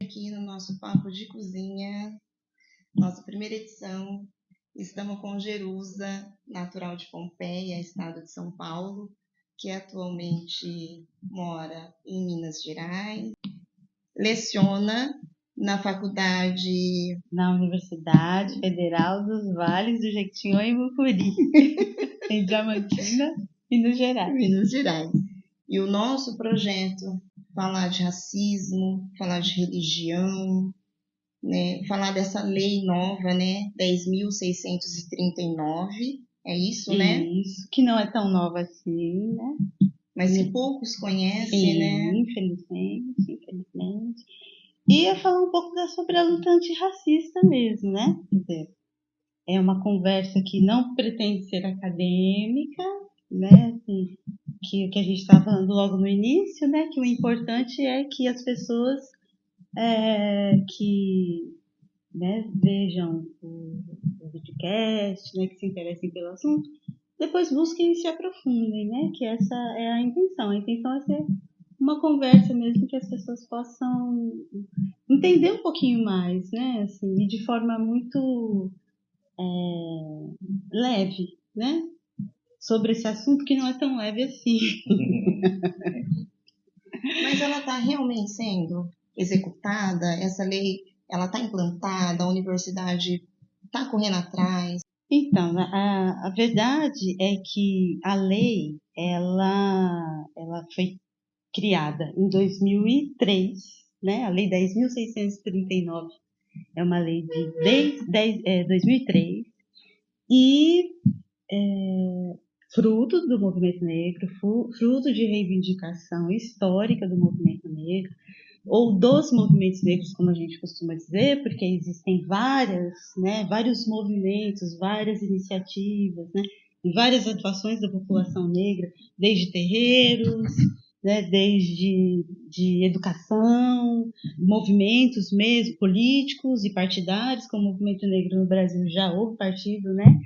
Aqui no nosso Papo de Cozinha, nossa primeira edição. Estamos com Jerusa, natural de Pompeia, estado de São Paulo, que atualmente mora em Minas Gerais. Leciona na faculdade... Na Universidade Federal dos Vales do Jequitinhonha e Mucuri, em Diamantina, Minas Gerais. E o nosso projeto, falar de racismo, falar de religião, né, falar dessa lei nova, né, 10.639, é isso, né? Isso, que não é tão nova assim, né? Mas que poucos conhecem, né? Infelizmente. E eu falar um pouco sobre a luta antirracista mesmo, né? Quer dizer, é uma conversa que não pretende ser acadêmica, né? Assim, que a gente estava falando logo no início, né? Que o importante é que as pessoas que, né, vejam o podcast, né, que se interessem pelo assunto, depois busquem e se aprofundem, né? Que essa é a intenção. A intenção é ser uma conversa mesmo que as pessoas possam entender um pouquinho mais, né? Assim, e de forma muito leve, né? Sobre esse assunto que não é tão leve assim. Mas ela está realmente sendo executada? Essa lei, ela está implantada? A universidade está correndo atrás? Então, a verdade é que a lei, ela foi criada em 2003, né? A Lei 10.639 é uma lei de 2003 e fruto do movimento negro, fruto de reivindicação histórica do movimento negro, ou dos movimentos negros, como a gente costuma dizer, porque existem vários movimentos, várias iniciativas, né, e várias atuações da população negra, desde terreiros, né, desde de educação, movimentos mesmo políticos e partidários, como o movimento negro no Brasil já houve partido, né,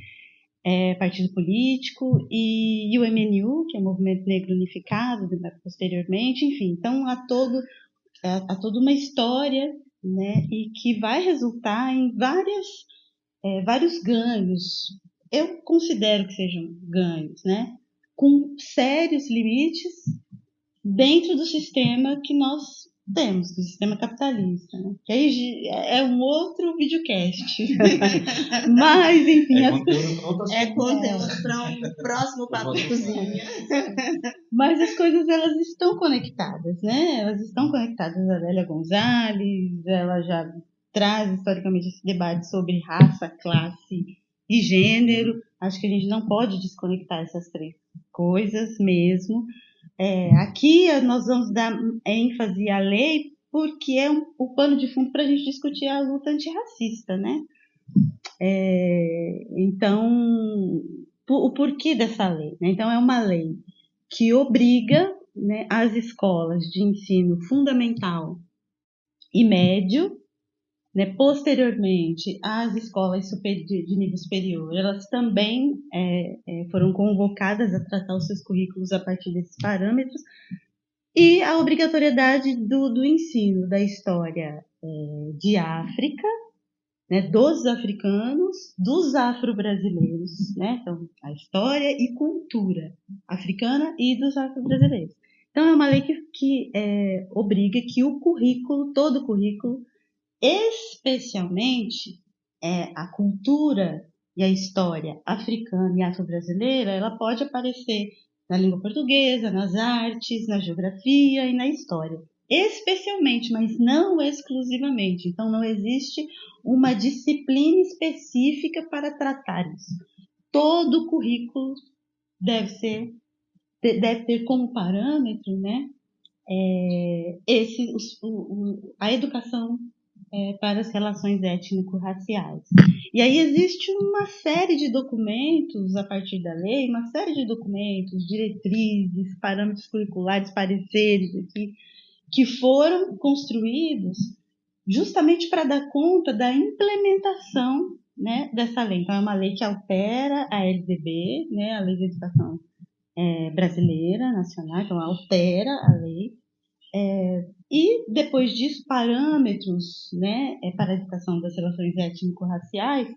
partido político, e o MNU, que é o Movimento Negro Unificado, posteriormente, enfim, então há toda uma história, né, e que vai resultar em vários ganhos. Eu considero que sejam ganhos, né, com sérios limites dentro do sistema que nós temos, do sistema capitalista, né? Que aí é um outro videocast. Mas, enfim... conteúdo para um próximo Papo de Cozinha. Mas as coisas, elas estão conectadas, né? Elas estão conectadas. A Lélia Gonzalez, ela já traz historicamente esse debate sobre raça, classe e gênero. Acho que a gente não pode desconectar essas três coisas mesmo. Aqui nós vamos dar ênfase à lei porque é o pano de fundo para a gente discutir a luta antirracista, né? Então, o porquê dessa lei, né? Então, é uma lei que obriga, né, as escolas de ensino fundamental e médio, né, posteriormente as escolas de nível superior, elas também foram convocadas a tratar os seus currículos a partir desses parâmetros, e a obrigatoriedade do ensino da história de África, né, dos africanos, dos afro-brasileiros, né? Então, a história e cultura africana e dos afro-brasileiros. Então, é uma lei que obriga que todo o currículo, especialmente a cultura e a história africana e afro-brasileira, ela pode aparecer na língua portuguesa, nas artes, na geografia e na história. Especialmente, mas não exclusivamente. Então, não existe uma disciplina específica para tratar isso. Todo o currículo deve ter como parâmetro, né, a educação para as relações étnico-raciais. E aí existe uma série de documentos a partir da lei, uma série de documentos, diretrizes, parâmetros curriculares, pareceres aqui, que foram construídos justamente para dar conta da implementação, né, dessa lei. Então, é uma lei que altera a LDB, né, a Lei de Educação Brasileira, Nacional, então altera a lei E, depois disso, parâmetros, né, para a educação das relações étnico-raciais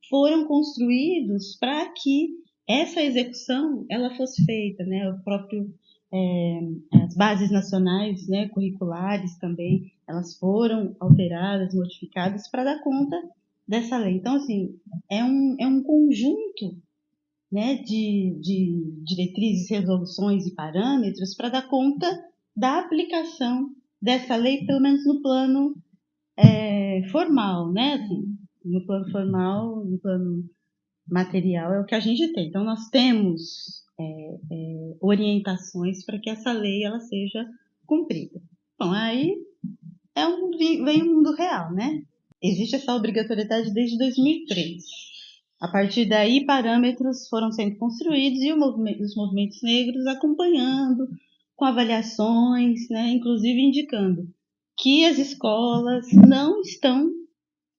foram construídos para que essa execução ela fosse feita, né, o próprio as bases nacionais, né, curriculares também, elas foram alteradas, modificadas para dar conta dessa lei. Então, assim, é um conjunto, né, de diretrizes, resoluções e parâmetros para dar conta da aplicação dessa lei, pelo menos no plano formal, né? Assim, no plano formal, no plano material, é o que a gente tem. Então, nós temos orientações para que essa lei ela seja cumprida. Bom, aí vem o mundo real, né? Existe essa obrigatoriedade desde 2003. A partir daí, parâmetros foram sendo construídos e os movimentos negros acompanhando, com avaliações, né, inclusive indicando que as escolas não estão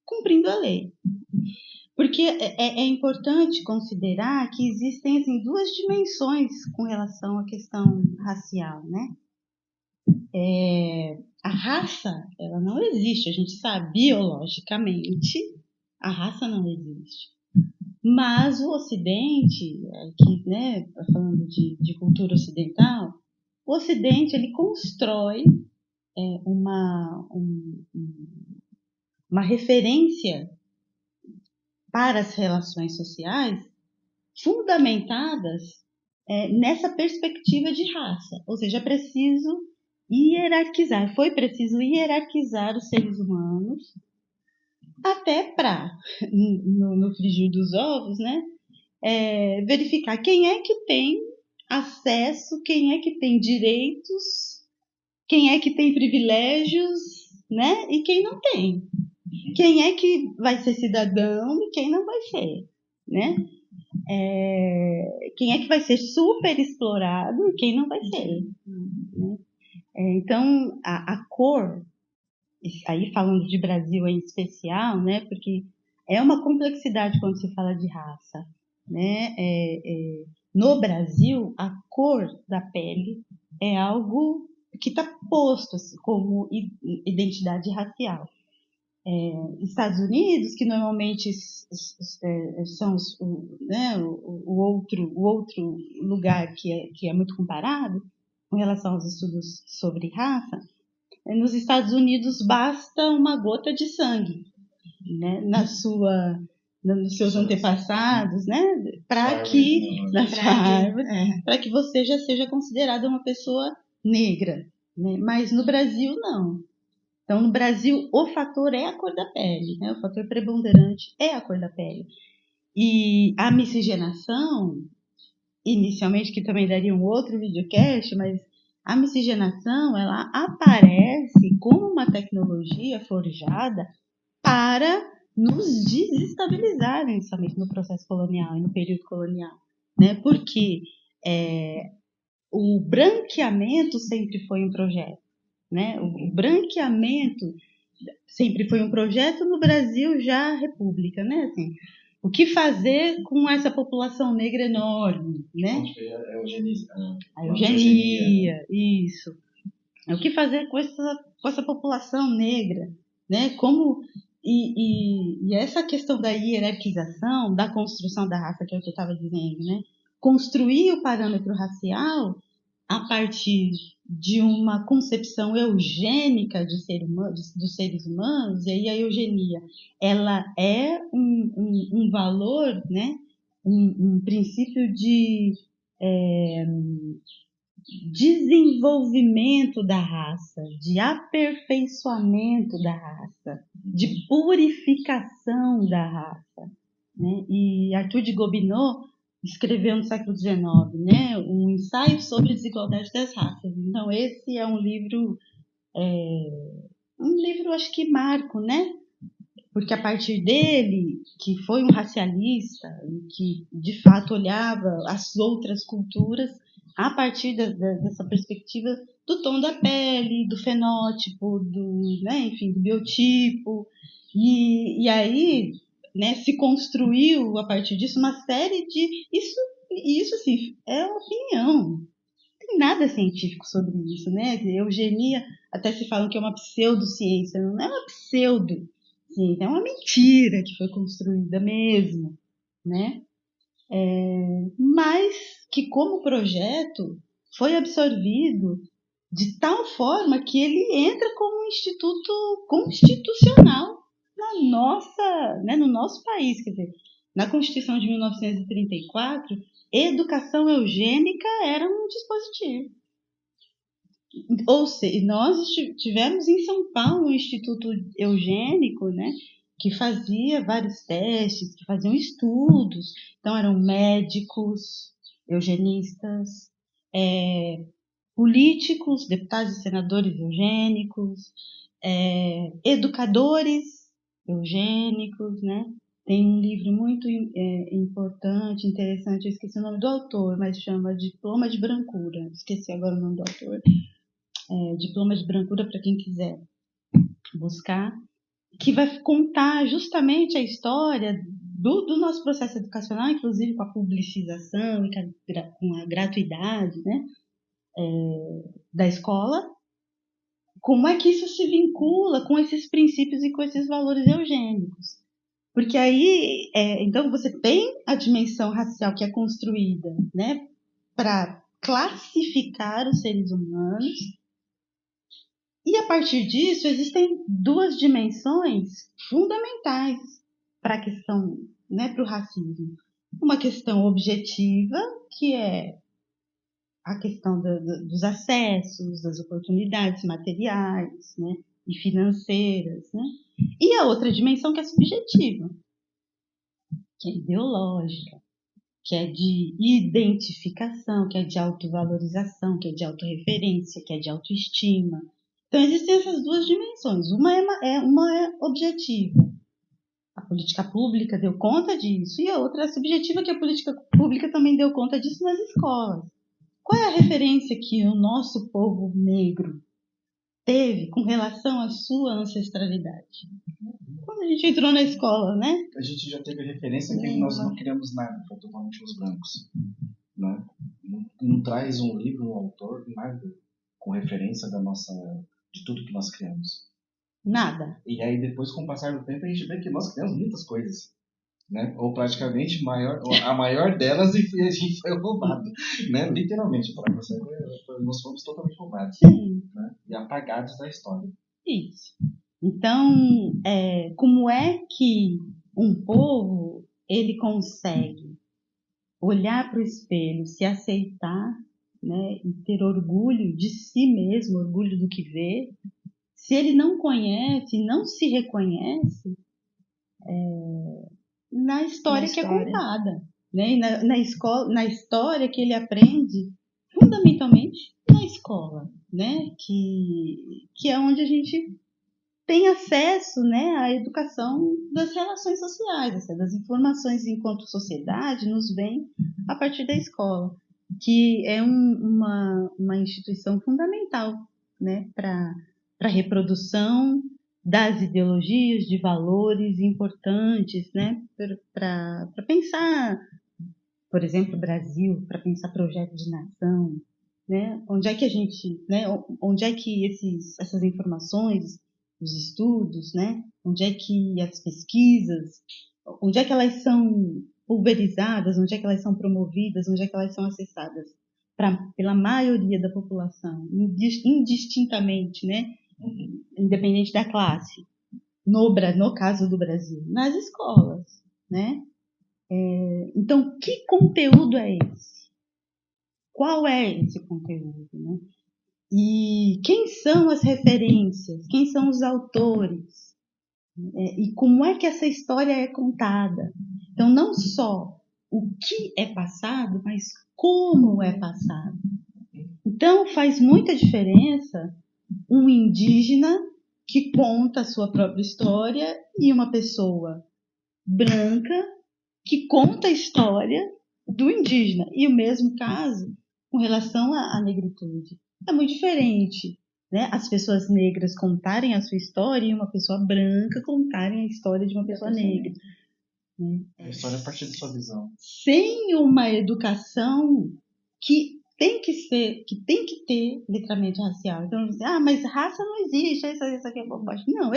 cumprindo a lei. Porque é importante considerar que existem assim, duas dimensões com relação à questão racial, né? A raça, ela não existe, a gente sabe, biologicamente, a raça não existe. Mas o Ocidente, aqui, né, falando de cultura ocidental, o Ocidente ele constrói uma referência para as relações sociais fundamentadas nessa perspectiva de raça. Ou seja, foi preciso hierarquizar os seres humanos até para, no frigir dos ovos, né, verificar quem é que tem acesso, quem é que tem direitos, quem é que tem privilégios, né, e quem não tem. Quem é que vai ser cidadão e quem não vai ser, né? Quem é que vai ser super explorado e quem não vai ser. Né? Então, a cor, aí falando de Brasil em especial, né? Porque é uma complexidade quando se fala de raça, né? No Brasil, a cor da pele é algo que está posto assim, como identidade racial. Estados Unidos, que normalmente são o outro lugar que é muito comparado com relação aos estudos sobre raça, nos Estados Unidos basta uma gota de sangue, né, nos seus antepassados, né, para que você já seja considerada uma pessoa negra, né? Mas no Brasil não. Então, no Brasil, o fator é a cor da pele, né? O fator preponderante é a cor da pele. E a miscigenação, inicialmente, que também daria um outro videocast, mas a miscigenação, ela aparece como uma tecnologia forjada para nos desestabilizar, inicialmente, no processo colonial e no período colonial, né? Porque o branqueamento sempre foi um projeto. Né? O branqueamento sempre foi um projeto no Brasil já república, né? Assim, o que fazer com essa população negra enorme, né? A eugenia, isso. O que fazer com essa população negra, né? E essa questão da hierarquização, da construção da raça, que é o que eu estava dizendo, né? Construir o parâmetro racial a partir de uma concepção eugênica dos seres humanos, e aí a eugenia ela é um valor, né? um princípio de desenvolvimento da raça, de aperfeiçoamento da raça, de purificação da raça. Né? E Arthur de Gobineau escreveu no século XIX, né, um ensaio sobre a desigualdade das raças. Então, esse é um livro acho que marco, né? Porque a partir dele, que foi um racialista, que de fato olhava as outras culturas a partir dessa perspectiva do tom da pele, do fenótipo, né, enfim, do biotipo, e aí, né, se construiu a partir disso uma série de isso assim é uma opinião, não tem nada científico sobre isso, né? Eugenia até se falam que é uma pseudociência. Não é uma pseudociência, é uma mentira que foi construída mesmo, né? Mas que como projeto foi absorvido de tal forma que ele entra como um instituto constitucional no nosso país. Quer dizer, na Constituição de 1934, educação eugênica era um dispositivo. Ou seja, nós tivemos em São Paulo um instituto eugênico, né, que fazia vários testes, que faziam estudos. Então, eram médicos, eugenistas, políticos, deputados e senadores eugênicos, educadores eugênicos, né? Tem um livro muito importante, interessante, eu esqueci o nome do autor, mas chama Diploma de Brancura. Esqueci agora o nome do autor. Diploma de Brancura, para quem quiser buscar, que vai contar justamente a história do nosso processo educacional, inclusive com a publicização e com a gratuidade, né, da escola. Como é que isso se vincula com esses princípios e com esses valores eugênicos? Porque aí, então, você tem a dimensão racial que é construída, né, para classificar os seres humanos. E a partir disso, existem duas dimensões fundamentais para a questão, né, para o racismo. Uma questão objetiva, que é a questão dos acessos, das oportunidades materiais, né, e financeiras, né? E a outra dimensão que é subjetiva, que é ideológica, que é de identificação, que é de autovalorização, que é de autorreferência, que é de autoestima. Então, existem essas duas dimensões. Uma é objetiva. A política pública deu conta disso. E a outra é subjetiva, que a política pública também deu conta disso nas escolas. Qual é a referência que o nosso povo negro teve com relação à sua ancestralidade? Quando a gente entrou na escola, né? A gente já teve referência que nós não criamos nada, foi totalmente os brancos. Né? Não traz um livro, um autor, nada com referência de tudo que nós criamos. Nada. E aí depois, com o passar do tempo, a gente vê que nós criamos muitas coisas. Né? Ou praticamente a maior delas, e a gente foi roubado, né? Literalmente, para você, nós fomos totalmente roubados, né? E apagados da história. Isso. Então, como é que um povo ele consegue olhar para o espelho, se aceitar, né, e ter orgulho de si mesmo, orgulho do que vê, se ele não conhece, não se reconhece na história que é contada, né? E na história que ele aprende fundamentalmente na escola, né? Que é onde a gente tem acesso, né, à educação das relações sociais, das informações enquanto sociedade nos vem a partir da escola, que é uma instituição fundamental, né, para a reprodução das ideologias, de valores importantes, né, para pensar, por exemplo, o Brasil, para pensar projeto de nação, né, onde é que a gente, né, onde é que essas informações, os estudos, né, onde é que as pesquisas, onde é que elas são pulverizadas, onde é que elas são promovidas, onde é que elas são acessadas pela maioria da população, indistintamente, né, independente da classe, no caso do Brasil, nas escolas, né? Então, que conteúdo é esse? Qual é esse conteúdo, né? E quem são as referências? Quem são os autores? E como é que essa história é contada? Então, não só o que é passado, mas como é passado. Então, faz muita diferença um indígena que conta a sua própria história e uma pessoa branca que conta a história do indígena. E o mesmo caso com relação à negritude. É muito diferente, né? As pessoas negras contarem a sua história e uma pessoa branca contarem a história de uma pessoa negra. A história é a partir da sua visão. Sem uma educação que tem que ter letramento racial. Então, mas raça não existe, isso aqui é bobagem. Não,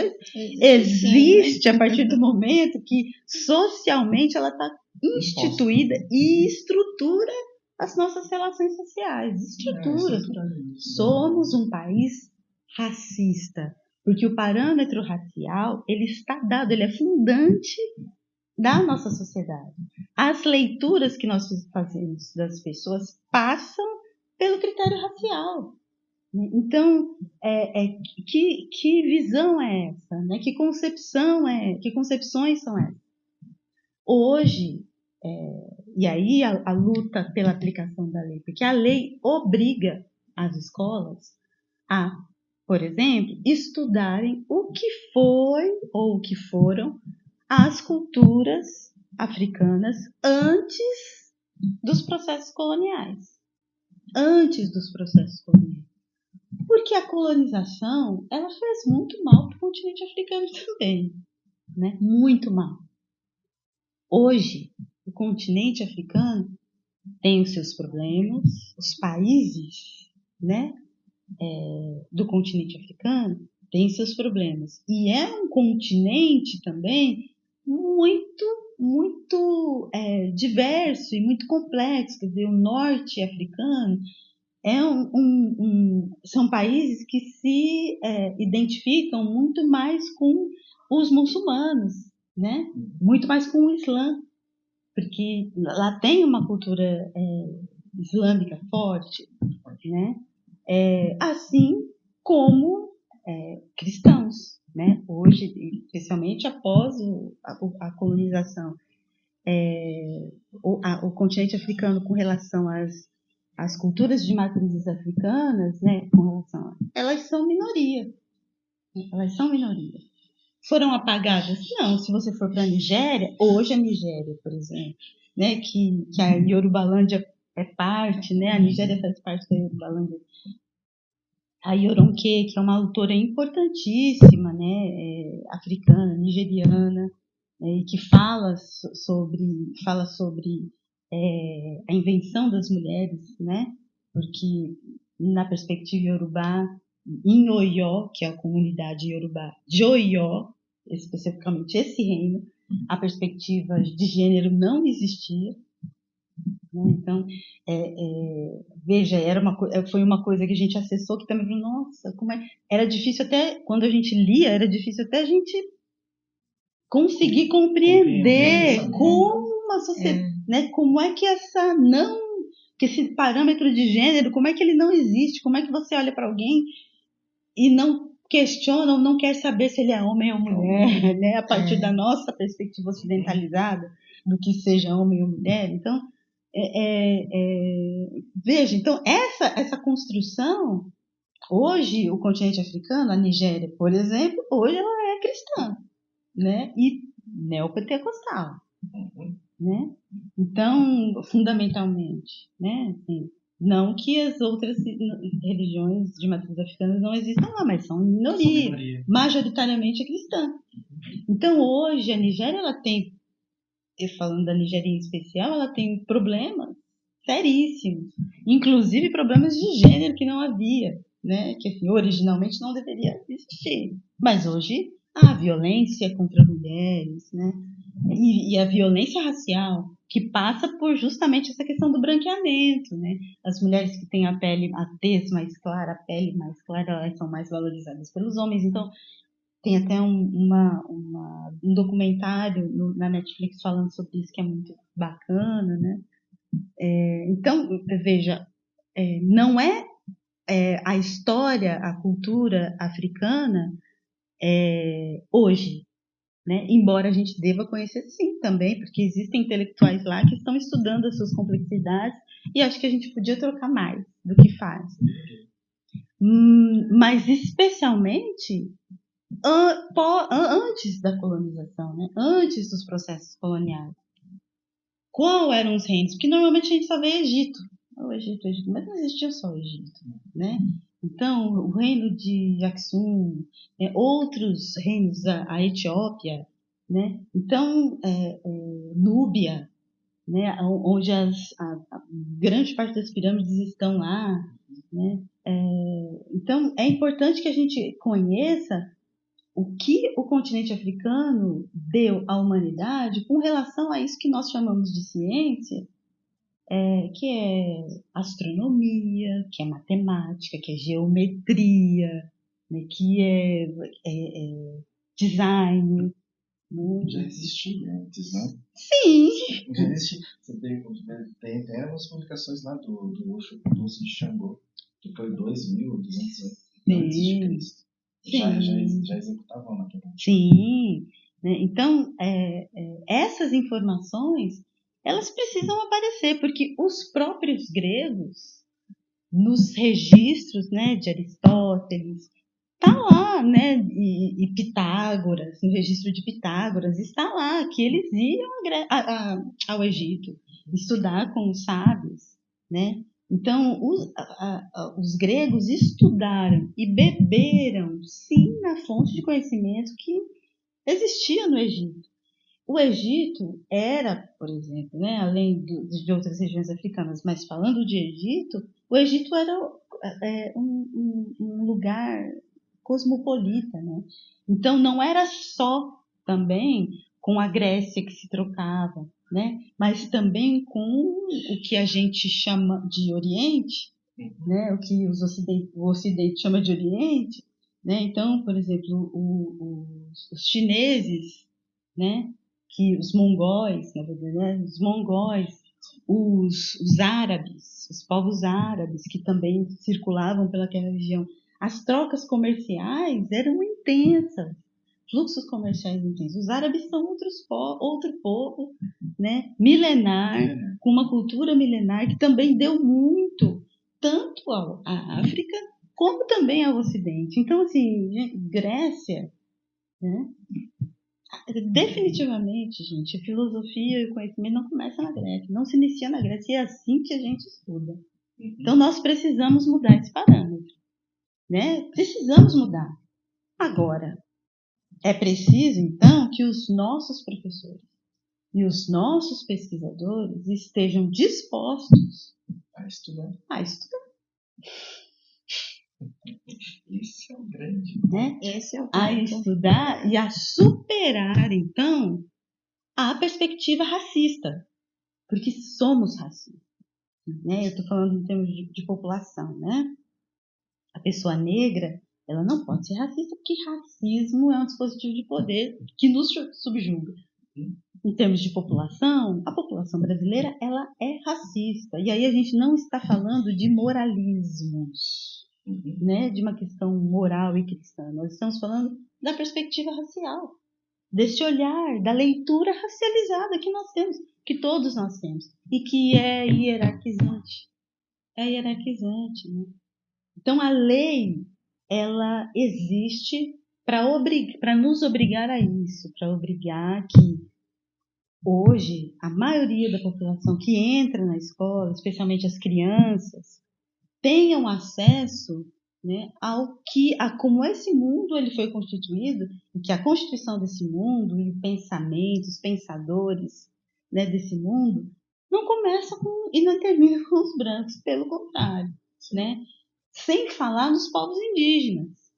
existe a partir do momento que socialmente ela está instituída e estrutura as nossas relações sociais. Estrutura. Somos um país racista, porque o parâmetro racial, ele está dado, ele é fundante da nossa sociedade. As leituras que nós fazemos das pessoas passam pelo critério racial. Então, que visão é essa? Né? Que concepções são essas? Hoje, e aí a luta pela aplicação da lei, porque a lei obriga as escolas a, por exemplo, estudarem o que foi ou o que foram as culturas africanas antes dos processos coloniais. Porque a colonização, ela fez muito mal para o continente africano também, né? Muito mal. Hoje, o continente africano tem os seus problemas, os países, né, do continente africano têm seus problemas. E é um continente também muito diverso e muito complexo. Quer dizer, o norte africano são países que se identificam muito mais com os muçulmanos, né? Muito mais com o Islã, porque lá tem uma cultura islâmica forte, né? Assim como cristãos, né? Hoje, especialmente após a colonização, o continente africano com relação às culturas de matrizes africanas, né? Elas são minoria. Foram apagadas? Não. Se você for para a Nigéria, hoje a Nigéria, por exemplo, né? Que a Yorubalândia é parte, né? A Nigéria faz parte da Yorubalândia. A Yoronke, que é uma autora importantíssima, né, africana, nigeriana, e que fala sobre a invenção das mulheres, né, porque na perspectiva iorubá, em Oió, que é a comunidade iorubá de Oió, especificamente esse reino, a perspectiva de gênero não existia. Então, veja, foi uma coisa que a gente acessou que também falou, nossa, era difícil até, quando a gente lia, era difícil até a gente conseguir compreender como uma sociedade, né, como é que que esse parâmetro de gênero, como é que ele não existe, como é que você olha para alguém e não questiona ou não quer saber se ele é homem ou mulher, né, a partir da nossa perspectiva ocidentalizada do que seja homem ou mulher. Então, veja, então essa construção, hoje o continente africano, a Nigéria, por exemplo, hoje ela é cristã, né, e neopentecostal, né, então fundamentalmente, né, assim, não que as outras religiões de matriz africana não existam lá, mas são minoria, majoritariamente é cristã. Então hoje a Nigéria, ela tem, falando da Nigéria em especial, ela tem problemas seríssimos, inclusive problemas de gênero que não havia, né? Que assim, originalmente não deveria existir, mas hoje há violência contra mulheres, né? E a violência racial, que passa por justamente essa questão do branqueamento, né? As mulheres que têm a tez mais clara, a pele mais clara, elas são mais valorizadas pelos homens. Então, tem até um documentário na Netflix falando sobre isso, que é muito bacana, né? Então, veja, não é a história, a cultura africana hoje, né? Embora a gente deva conhecer sim também, porque existem intelectuais lá que estão estudando as suas complexidades e acho que a gente podia trocar mais do que faz. Mas especialmente antes da colonização, né? Antes dos processos coloniais. Qual eram os reinos? Porque normalmente a gente só vê Egito, mas não existia só o Egito, né? Então, o reino de Aksum, outros reinos, a Etiópia, né? Então, Núbia, né, onde a grande parte das pirâmides estão lá, né? Então, é importante que a gente conheça o que o continente africano deu à humanidade com relação a isso que nós chamamos de ciência, que é astronomia, que é matemática, que é geometria, né, que é design. Já existia antes, né? Sim. Já existia. Você tem umas publicações lá do Osho de Xangô, que foi 2.200 antes de Cristo. Já executavam naquela época. Sim. Então, essas informações, elas precisam aparecer, porque os próprios gregos, nos registros, né, de Aristóteles, está lá, né, e Pitágoras, no registro de Pitágoras, está lá que eles iam ao Egito estudar com os sábios, né? Então, os gregos estudaram e beberam, sim, na fonte de conhecimento que existia no Egito. O Egito era, por exemplo, né, além de outras regiões africanas, mas falando de Egito, o Egito era um lugar cosmopolita, né? Então não era só também com a Grécia que se trocava, né? Mas também com o que a gente chama de Oriente, né? O que o Ocidente chama de Oriente, né? Então, por exemplo, os chineses, né? Que os mongóis, na verdade, né? Os mongóis, os árabes, os povos árabes que também circulavam pelaquela região, as trocas comerciais eram intensas, fluxos comerciais intensos. Os árabes são outro povo, né? Milenar, com uma cultura milenar que também deu muito, tanto à África como também ao Ocidente. Então, assim, Grécia, né? Definitivamente, gente, a filosofia e o conhecimento não começa na Grécia, não se inicia na Grécia, e é assim que a gente estuda. Então, nós precisamos mudar esse parâmetro, né? Precisamos mudar. Agora, é preciso, então, que os nossos professores e os nossos pesquisadores estejam dispostos A estudar. Esse é o grande, né? Esse é o a estudar e a superar, então, a perspectiva racista, porque somos racistas, né? Eu estou falando em termos de população, né? A pessoa negra, ela não pode ser racista, porque racismo é um dispositivo de poder que nos subjuga. Em termos de população, a população brasileira, ela é racista. E aí a gente não está falando de moralismos, né? De uma questão moral e cristã. Nós estamos falando da perspectiva racial, desse olhar, da leitura racializada que nós temos, que todos nós temos, e que é hierarquizante. É hierarquizante, né? Então, a lei, ela existe para nos obrigar a isso, para obrigar que hoje a maioria da população que entra na escola, especialmente as crianças, tenham acesso, né, a como esse mundo ele foi constituído, e que a constituição desse mundo e os pensadores, né, desse mundo não começa e não termina com os brancos, pelo contrário, né? Sem falar nos povos indígenas,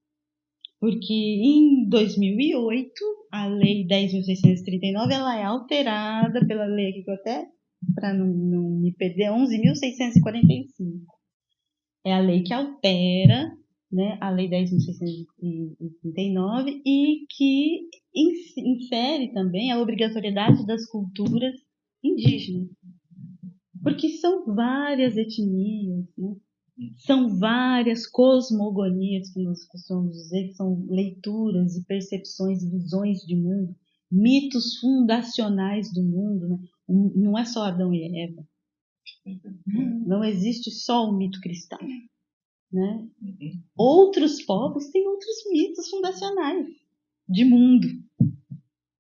porque em 2008 a lei 10.639 ela é alterada pela lei que eu até, para não me perder, 11.645. É a lei que altera, né, a lei 10.639 e que insere também a obrigatoriedade das culturas indígenas, porque são várias etnias, né? São várias cosmogonias que nós costumamos dizer, que são leituras e percepções, visões de mundo, mitos fundacionais do mundo, né? Não é só Adão e Eva. Não existe só o mito cristão, né? Outros povos têm outros mitos fundacionais de mundo,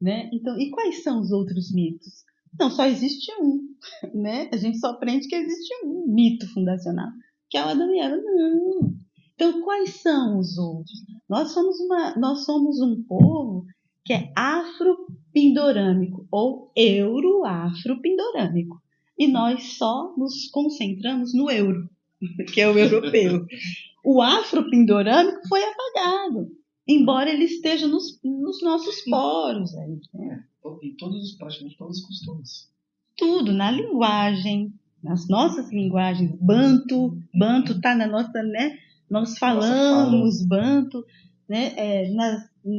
né? Então, e quais são os outros mitos? Não, só existe um, né? A gente só aprende que existe um mito fundacional, que é o Adão e Eva. Não. Então, quais são os outros? Nós somos um povo que é afropigmeu. pindorâmico ou euro-afro-pindorâmico. E nós só nos concentramos no euro, que é o europeu. O afro-pindorâmico foi apagado, embora ele esteja nos nossos poros. Aí, né? E praticamente todos os costumes. Tudo, na linguagem, nas nossas linguagens. Banto está na nossa, né? Nós falamos banto, né?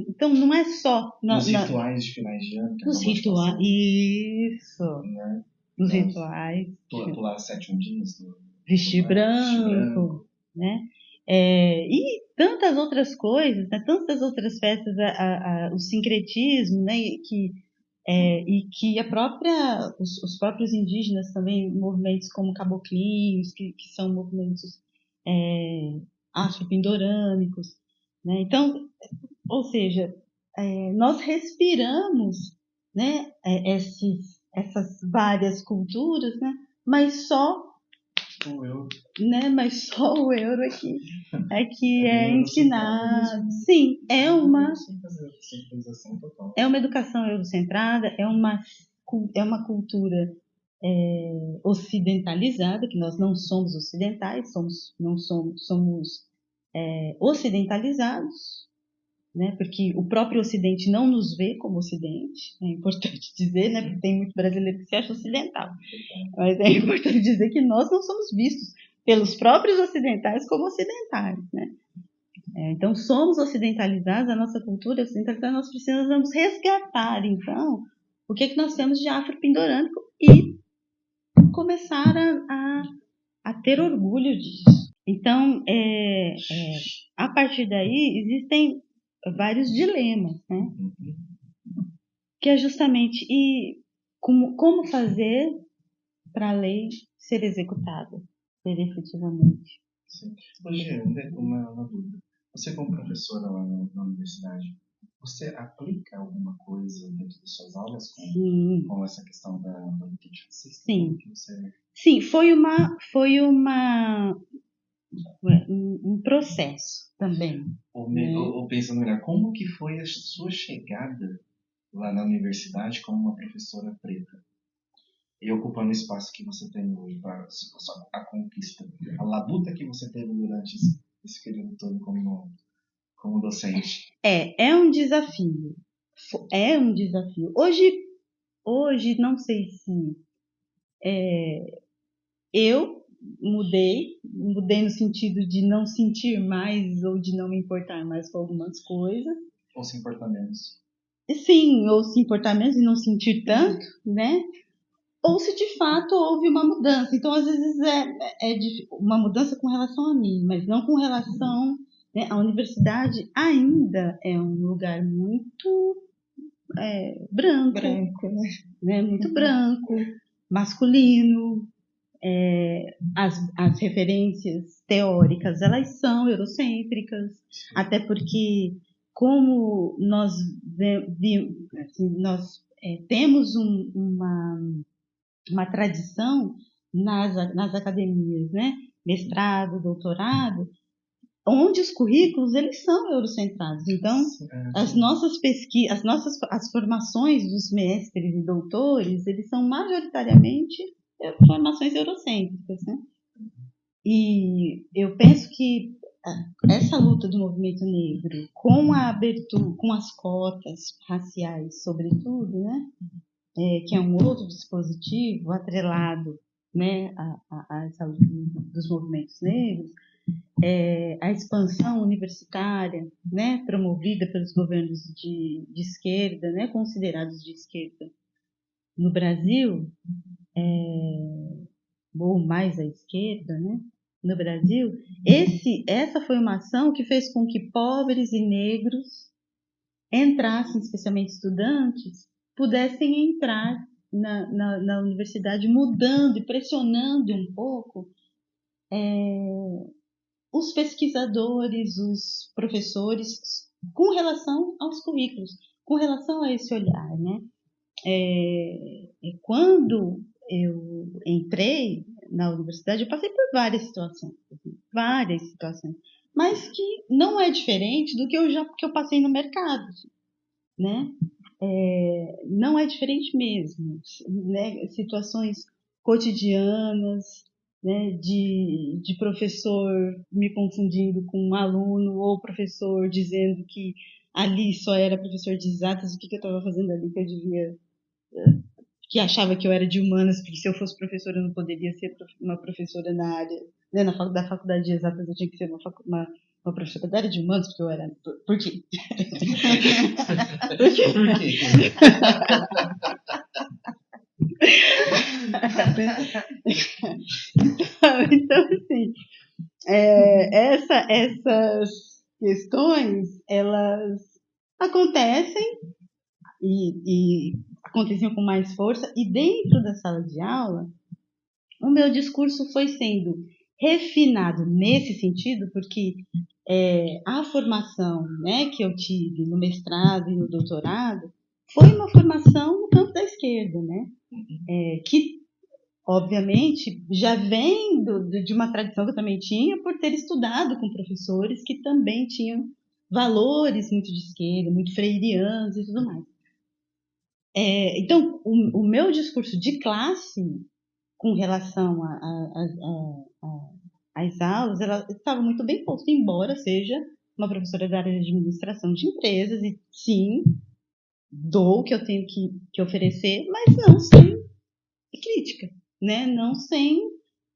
Então não é só nos rituais de finais de ano. Nos rituais, isso. Né? Nos rituais. Pular 7 ondinhas. Vestir branco, né? E tantas outras coisas, né? Tantas outras festas, o sincretismo, né? E que os próprios indígenas também, movimentos como caboclinhos, que são movimentos afropindorâmicos, né? Então, ou seja, nós respiramos, né, essas várias culturas, né, mas só o euro, né, mas só o euro aqui é ensinado. Sim, é uma educação eurocentrada, é uma cultura ocidentalizada, que nós não somos ocidentais, somos ocidentalizados, né? Porque o próprio Ocidente não nos vê como Ocidente, é importante dizer, né? Porque tem muito brasileiro que se acha ocidental, mas é importante dizer que nós não somos vistos pelos próprios ocidentais como ocidentais, né? Então, somos ocidentalizados, a nossa cultura é ocidentalizada, nós precisamos resgatar, então, o que nós temos de afropindorâmico e começar a ter orgulho disso. Então, a partir daí, existem vários dilemas, né? Que é justamente como fazer para a lei ser executada, ser efetivamente. Sim. Hoje, uma dúvida. Você, como professora lá na universidade, você aplica alguma coisa dentro das suas aulas com essa questão da identidade fascista? Sim. Sim, foi um processo também. Ou pensando melhor, como que foi a sua chegada lá na universidade como uma professora preta? E ocupando o espaço que você tem hoje, para a conquista, a labuta que você teve durante esse período todo como docente. É um desafio. É um desafio. Hoje não sei se eu mudei no sentido de não sentir mais ou de não me importar mais com algumas coisas. Ou se importar menos. Sim, ou se importar menos e não sentir tanto, né? Ou se de fato houve uma mudança. Então, às vezes, é uma mudança com relação a mim, mas não com relação... Né? A universidade ainda é um lugar muito branco, né? Muito branco, masculino. As referências teóricas, elas são eurocêntricas, até porque, como nós temos uma tradição nas academias, né? Mestrado, doutorado, onde os currículos eles são eurocentrados. Então, as nossas pesquisas, as formações dos mestres e doutores, eles são majoritariamente formações eurocêntricas, né? E eu penso que essa luta do movimento negro, com a abertura, com as cotas raciais, sobretudo, né? Que é um outro dispositivo atrelado, né, a essa luta dos movimentos negros, a expansão universitária, né, promovida pelos governos de esquerda, né, considerados de esquerda no Brasil, ou mais à esquerda, né, no Brasil, essa foi uma ação que fez com que pobres e negros entrassem, especialmente estudantes, pudessem entrar na universidade, mudando e pressionando um pouco os pesquisadores, os professores, com relação aos currículos, com relação a esse olhar, né? Quando eu entrei na universidade, eu passei por várias situações, mas que não é diferente do que eu passei no mercado, né? não é diferente mesmo, né? Situações cotidianas, né? De professor me confundindo com um aluno, ou professor dizendo que ali só era professor de exatas, o que eu estava fazendo ali, que achava que eu era de humanas, porque se eu fosse professora eu não poderia ser uma professora na área, né? Da faculdade de exatas eu tinha que ser uma professora da área de humanos, porque eu era... Por quê? Por quê? Então, assim, essas questões, elas acontecem e aconteciam com mais força, e dentro da sala de aula, o meu discurso foi sendo refinado nesse sentido, porque a formação, né, que eu tive no mestrado e no doutorado foi uma formação no campo da esquerda, né, que obviamente já vem de uma tradição que eu também tinha por ter estudado com professores que também tinham valores muito de esquerda, muito freirianos e tudo mais. Então, o meu discurso de classe com relação às aulas, ela estava muito bem posto, embora seja uma professora da área de administração de empresas, e sim, dou o que eu tenho que oferecer, mas não sem crítica, né? Não sem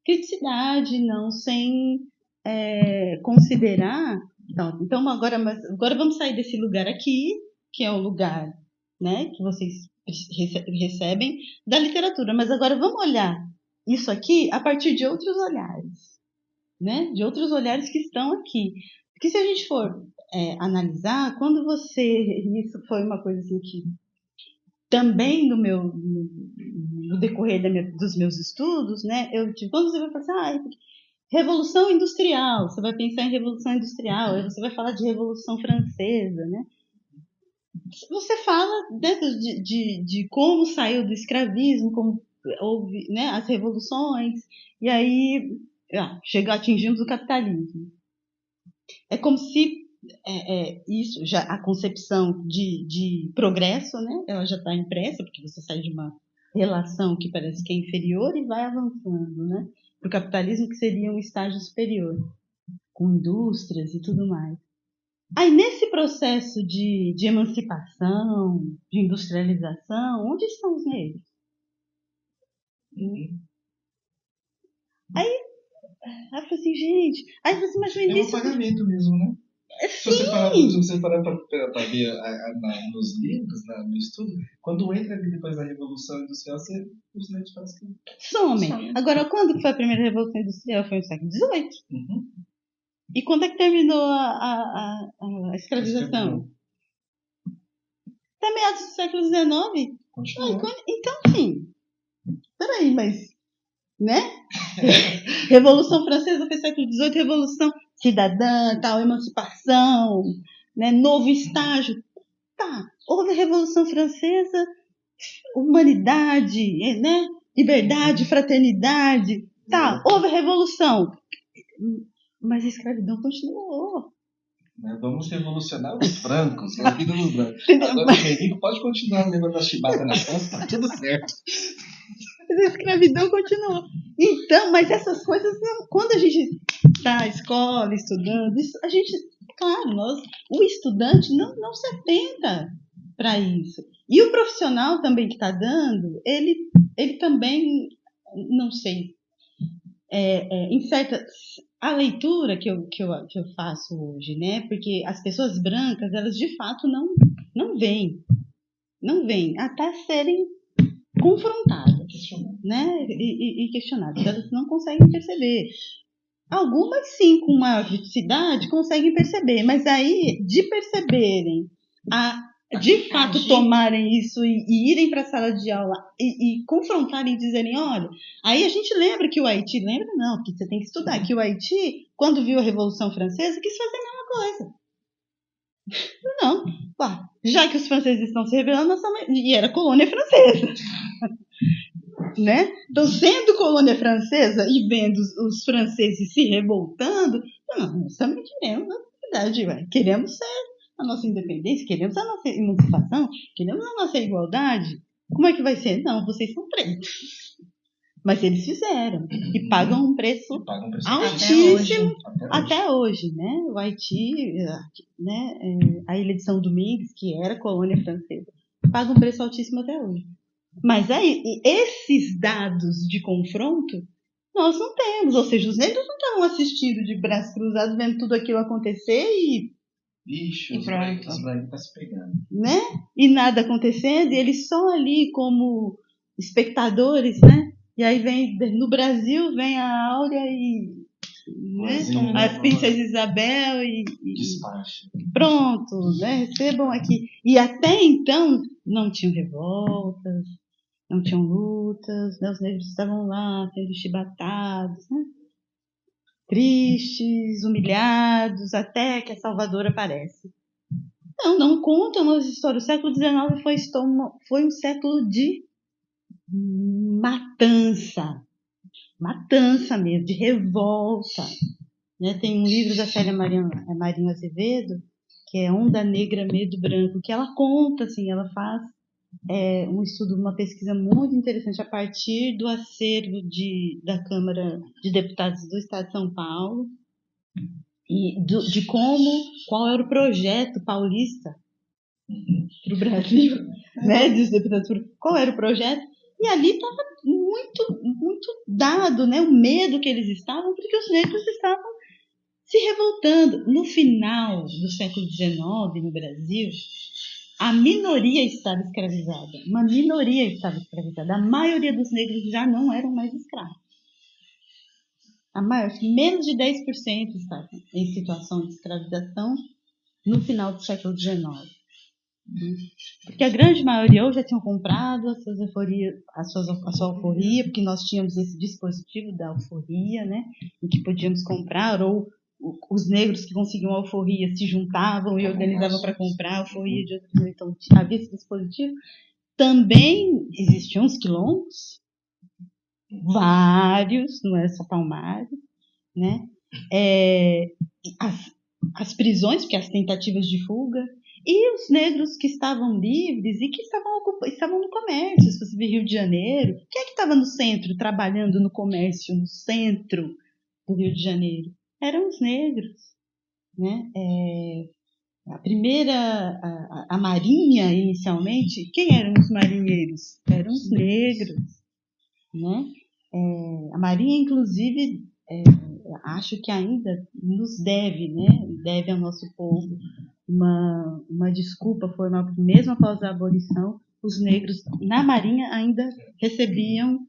criticidade, não sem considerar. Então agora vamos sair desse lugar aqui, que é o lugar, né, que vocês recebem da literatura, mas agora vamos olhar isso aqui a partir de outros olhares, né? De outros olhares que estão aqui. Porque se a gente for analisar, isso foi uma coisa assim que também no decorrer dos meus estudos, né, quando você vai falar assim, Revolução Industrial, você vai pensar em Revolução Industrial, aí você vai falar de Revolução Francesa, né? Você fala de como saiu do escravismo, como houve, né, as revoluções, e aí atingimos o capitalismo. É como se isso, já a concepção de progresso, né, ela já está impressa, porque você sai de uma relação que parece que é inferior e vai avançando, né, para o capitalismo, que seria um estágio superior, com indústrias e tudo mais. Aí, nesse processo de emancipação, de industrialização, onde estão os negros? Aí eu falei assim, gente... Aí você imagina um apagamento mesmo, né? Se você parar para ver nos livros, no estudo, quando entra ali depois da Revolução Industrial, os negros parece que somem. Agora, quando foi a primeira Revolução Industrial? Foi no século XVIII. E quando é que terminou a escravização? Até meados do século XIX. Então, assim, peraí, mas, né? Revolução Francesa foi século XVIII, Revolução Cidadã, tal, emancipação, né? Novo estágio. Tá, houve a Revolução Francesa, humanidade, né? Liberdade, fraternidade. Tá, houve a Revolução. Mas a escravidão continuou. Vamos revolucionar os brancos, a vida dos brancos. Agora o menino pode continuar levando a chibata nas costas, tá tudo certo. Mas a escravidão continuou. Então, mas essas coisas, quando a gente está na escola, estudando, isso, a gente, claro, o estudante não se atenta para isso. E o profissional também que está dando, ele também, não sei, a leitura que eu faço hoje, né? Porque as pessoas brancas, elas de fato não veem até serem confrontadas, né? E questionadas. Elas não conseguem perceber. Algumas sim, com maior criticidade, conseguem perceber, mas aí de perceberem de fato tomarem isso e irem para a sala de aula e confrontarem e dizerem, olha, aí a gente lembra que o Haiti, lembra não, porque você tem que estudar, que o Haiti, quando viu a Revolução Francesa, quis fazer a mesma coisa. Não, já que os franceses estão se rebelando, e era colônia francesa. Né? Então, sendo colônia francesa e vendo os franceses se revoltando, nós também queremos, na verdade, queremos ser a nossa independência, queremos a nossa emancipação, queremos a nossa igualdade. Como é que vai ser? Não, vocês são pretos. Mas eles fizeram e pagam um preço altíssimo até hoje, né? O Haiti, né? A Ilha de São Domingos, que era colônia francesa, paga um preço altíssimo até hoje. Mas aí, esses dados de confronto, nós não temos. Ou seja, os negros não estavam assistindo de braços cruzados, vendo tudo aquilo acontecer e... Bicho, os brancos estão se pegando. Né? E nada acontecendo, e eles só ali como espectadores, né? E aí vem, no Brasil, vem a Áurea e... Né? A Princesa Isabel e despacho. Pronto, né? Recebam aqui. E até então, não tinham revoltas, não tinham lutas, né? Os negros estavam lá sendo chibatados, né? Tristes, humilhados, até que a Salvador aparece. Não contam as histórias. O século XIX foi um século de matança mesmo, de revolta. Né? Tem um livro da Célia Marinho Azevedo, que é Onda Negra, Medo Branco, que ela conta, assim, ela faz um estudo, uma pesquisa muito interessante a partir do acervo da Câmara de Deputados do Estado de São Paulo e de qual era o projeto paulista para o Brasil, né, dos deputados, qual era o projeto, e ali estava muito, muito dado, né, o medo que eles estavam, porque os negros estavam se revoltando. No final do século XIX, no Brasil, a minoria estava escravizada. Uma minoria estava escravizada. A maioria dos negros já não eram mais escravos. Menos de 10% estavam em situação de escravização no final do século XIX. Porque a grande maioria ou já tinham comprado a sua alforria, porque nós tínhamos esse dispositivo da alforria, né, em que podíamos comprar, ou os negros que conseguiam alforria se juntavam e organizavam para comprar alforria de outros. Então havia esse dispositivo. Também existiam os quilombos, vários, não é só Palmares, né? As prisões, porque as tentativas de fuga, e os negros que estavam livres e que estavam no comércio. Se você vê Rio de Janeiro, quem é que estava no centro, trabalhando no comércio, no centro do Rio de Janeiro? Eram os negros, né? A primeira, a marinha, inicialmente, quem eram os marinheiros? Eram os negros, né? A marinha, inclusive, acho que ainda nos deve, né? Deve ao nosso povo uma desculpa formal, porque mesmo após a abolição, os negros na marinha ainda recebiam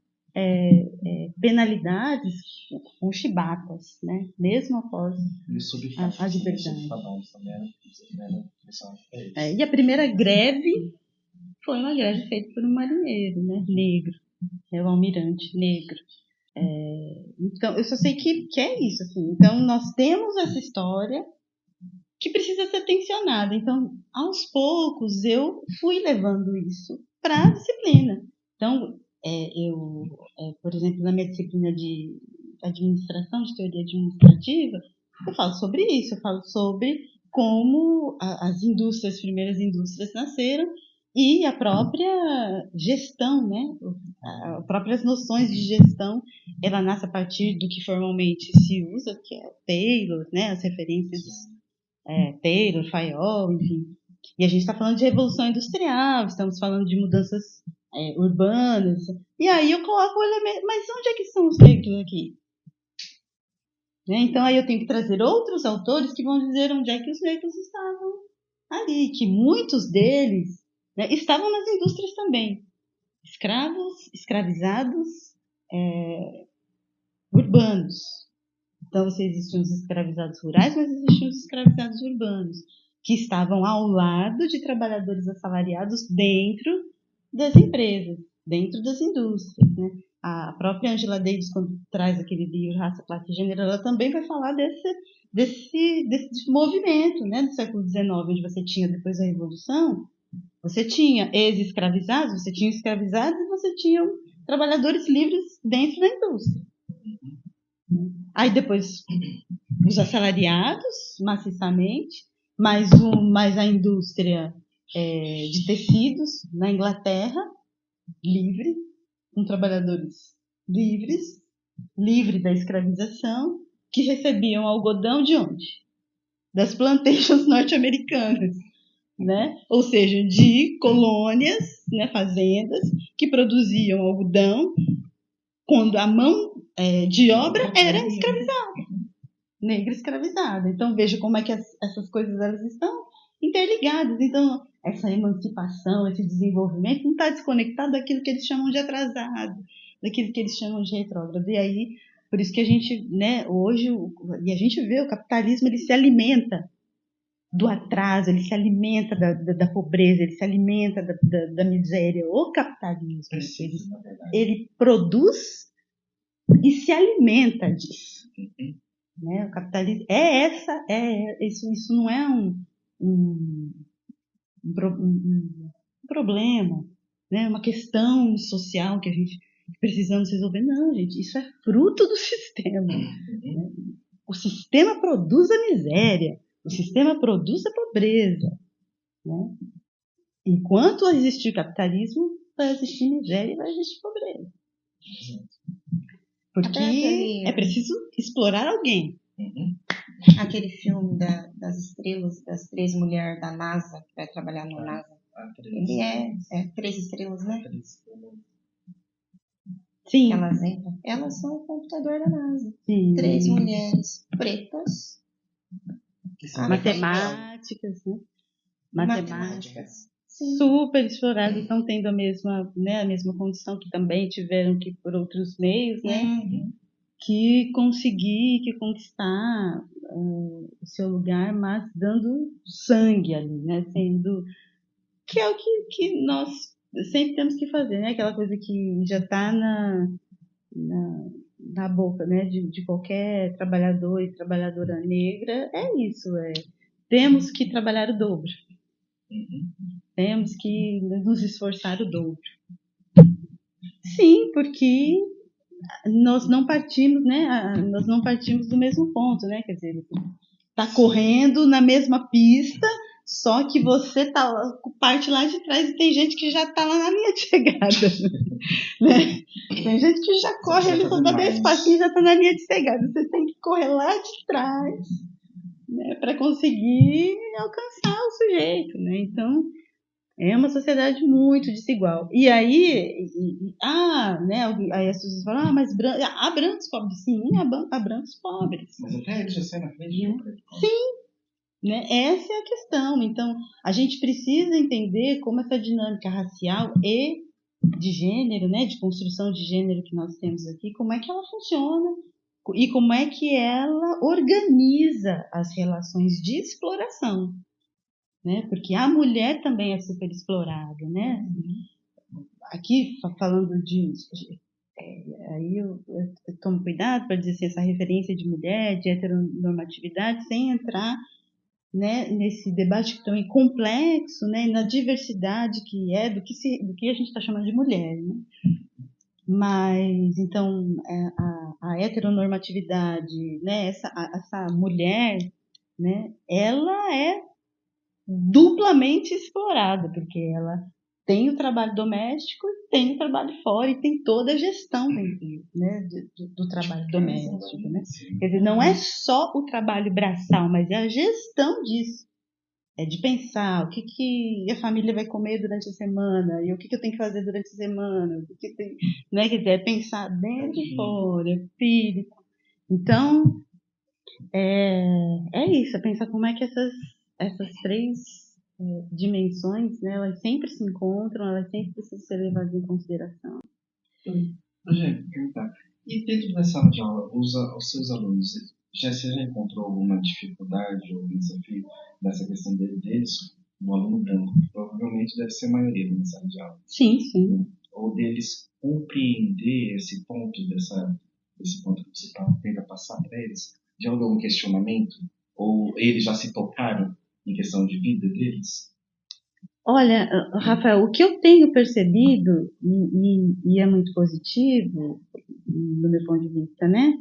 penalidades com chibatas, né? Mesmo após a liberdade. E a primeira greve foi uma greve feita por um marinheiro, né? Negro, o almirante negro. Então, eu só sei que é isso, assim. Então, nós temos essa história que precisa ser tensionada. Então, aos poucos, eu fui levando isso para a disciplina. Então, por exemplo, na minha disciplina de administração, de teoria administrativa, eu falo sobre isso. Eu falo sobre como as primeiras indústrias nasceram e a própria gestão, né? As próprias noções de gestão, ela nasce a partir do que formalmente se usa, que é o Taylor, né? As referências Taylor, Fayol, enfim. E a gente está falando de revolução industrial, estamos falando de mudanças urbanas. E aí eu coloco o elemento, mas onde é que são os negros aqui? Né? Então aí eu tenho que trazer outros autores que vão dizer onde é que os negros estavam ali, que muitos deles, né, estavam nas indústrias também. Escravos, escravizados, urbanos. Então, existiam os escravizados rurais, mas existiam os escravizados urbanos, que estavam ao lado de trabalhadores assalariados dentro das empresas, dentro das indústrias. Né? A própria Angela Davis, quando traz aquele livro Raça, Classe e Gênero, ela também vai falar desse movimento, né, do século XIX, onde você tinha, depois da Revolução, você tinha ex-escravizados, você tinha escravizados e você tinha trabalhadores livres dentro da indústria. Aí depois os assalariados, maciçamente, mas a indústria de tecidos na Inglaterra, livre, com trabalhadores livre da escravização, que recebiam algodão de onde? Das plantations norte-americanas, né? Ou seja, de colônias, né, fazendas, que produziam algodão quando a mão de obra era escravizada, negra escravizada. Então veja como é que essas coisas elas estão interligadas. Então essa emancipação, esse desenvolvimento não está desconectado daquilo que eles chamam de atrasado, daquilo que eles chamam de retrógrado. E aí, por isso que a gente, né, hoje, e a gente vê o capitalismo, ele se alimenta do atraso, ele se alimenta da pobreza, ele se alimenta da miséria. O capitalismo, ele produz e se alimenta disso. Né? O capitalismo isso não é um problema, né? Uma questão social que a gente precisamos resolver. Não, gente, isso é fruto do sistema. Né? O sistema produz a miséria, o sistema produz a pobreza. Né? Enquanto existir capitalismo, vai existir miséria e vai existir pobreza. Porque é preciso explorar alguém. Aquele filme das estrelas, das 3 mulheres da NASA, que vai trabalhar na NASA. Ele é 3 estrelas, né? Sim. Elas são o computador da NASA. Sim. 3 mulheres pretas. Que são matemáticas, né? Matemáticas. Sim. Super exploradas, estão tendo a mesma condição, que também tiveram que, por outros meios, né? Que conquistar o seu lugar, mas dando sangue ali, né? Que é o que nós sempre temos que fazer, né? Aquela coisa que já está na boca, né? De qualquer trabalhador e trabalhadora negra, é isso, temos que trabalhar o dobro. Temos que nos esforçar o dobro. Sim, porque nós não partimos, né? Nós não partimos do mesmo ponto, né? Quer dizer, tá correndo na mesma pista, só que você parte lá de trás e tem gente que já tá lá na linha de chegada, né? Tem gente que já corre ali, só dá 10 passinhos e já tá na linha de chegada. Você tem que correr lá de trás, né? Para conseguir alcançar o sujeito, né? Então é uma sociedade muito desigual. E aí, né? Aí as pessoas falam, mas há brancos pobres. Sim, há brancos pobres. Mas até eles já saem na frente. Sim, né? Essa é a questão. Então, a gente precisa entender como essa dinâmica racial e de gênero, né? De construção de gênero que nós temos aqui, como é que ela funciona e como é que ela organiza as relações de exploração. Né? Porque a mulher também é super explorada, né? Aqui, falando aí eu tomo cuidado para dizer assim, essa referência de mulher, de heteronormatividade, sem entrar, né, nesse debate tão complexo, né, na diversidade que é do que a gente está chamando de mulher, né? Mas, então, a heteronormatividade, né, essa mulher, né, ela é duplamente explorada, porque ela tem o trabalho doméstico, tem o trabalho fora e tem toda a gestão, né, do trabalho doméstico, né? Quer dizer, não é só o trabalho braçal, mas é a gestão disso. É de pensar o que a família vai comer durante a semana e o que eu tenho que fazer durante a semana, né? Quer dizer, é pensar dentro e fora, filho. Então, é isso, é pensar como é que essas 3 dimensões, né, elas sempre se encontram, elas sempre precisam ser levadas em consideração. Gente, perguntar. E dentro da sala de aula, os seus alunos, você já encontrou alguma dificuldade ou desafio nessa questão deles? Um aluno branco, provavelmente deve ser a maioria na sala de aula. Sim, sim. Ou deles compreender esse ponto desse ponto que você tenta passar para eles? De algum questionamento? Ou eles já se tocaram em questão de vida deles? Olha, Rafael, o que eu tenho percebido, e é muito positivo, do meu ponto de vista, né?